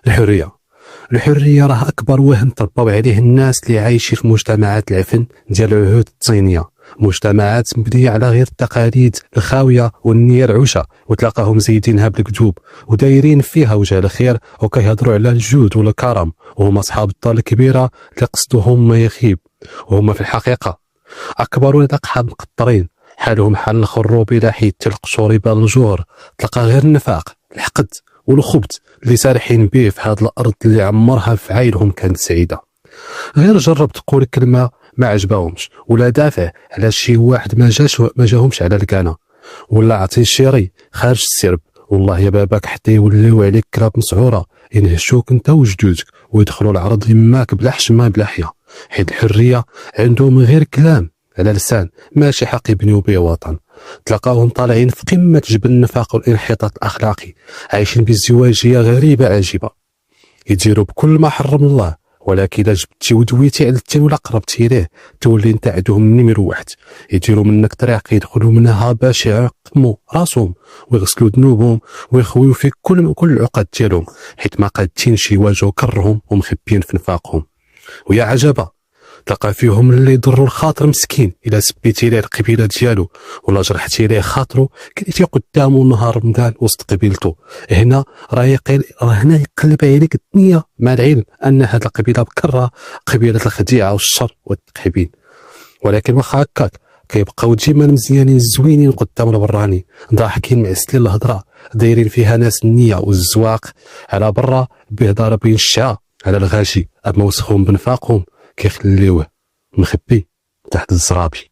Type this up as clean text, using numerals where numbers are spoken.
الحريه راه اكبر وهن ترباو عليه الناس اللي عايشين في مجتمعات العفن ديال العهود الطينيه، مجتمعات مبنيه على غير التقاليد الخاويه والنيه العوشه، وتلاقاهم زايدينها بالكذوب ودايرين فيها وجه الخير وكيهضروا على الجود والكرم، وهما اصحاب الدار الكبيره اللي قصدهم ما يخيب، وهما في الحقيقه اكبر ولاد اقحى مقطرين، حالهم حال الخروب الى حيت القشور يبان الجور، تلقى غير النفاق الحقد والخبث اللي سارحين به في هذه الارض اللي عمرها في عينهم كانت سعيده. غير جرب تقول كلمه ما عجبهمش، ولا دافع على شي واحد ما جاهمش على الكانه، ولا عطي شيري خارج السرب، والله يا باباك حتى يوليو عليك كلاب مسعوره ينهشوك انت وجدودك ويدخلوا العرض يماك بلا حشمه بلا حيا، حيت الحريه عندهم غير كلام على لسان ماشي حق يبنيو به وطن. تلقاهم طالعين في قمه جبل النفاق والانحطاط الاخلاقي، عايشين بازدواجيه غريبه عجيبه، يديروا بكل ما حرم الله، ولكن الا جبتي ودويتي على الثاني ولا قربتي ليه تولي انت عندهم نمر واحد، يديروا منك طريق يدخلوا منها باش يعقموا راسهم ويغسلوا ذنوبهم ويخويو فيك كل العقد ديالهم، حيت ما قادينش يواجهوا كرهم ومخبيين في نفاقهم. ويا عجبه تلقى فيهم اللي يضروا الخاطر مسكين، الا سبيتي ليه القبيله ديالو ولا جرحتي ليه خاطرو كنتي قدامه نهار رمضان وسط قبيلته، هنا هنا يقلب عليك الدنيا، مع العلم ان هذه القبيله بكره قبيله الخديعه والشر والتقحيبين، ولكن واخا هكاك كيبقاو ديما مزيانين زوينين قدام البراني، ضاحكين معسلين الهضره، دايرين فيها ناس النيه والزواق على برا بهضره بين الشعا على الغاشي، اما وسخهم بنفاقهم كيخليوه مخبي تحت الزرابي.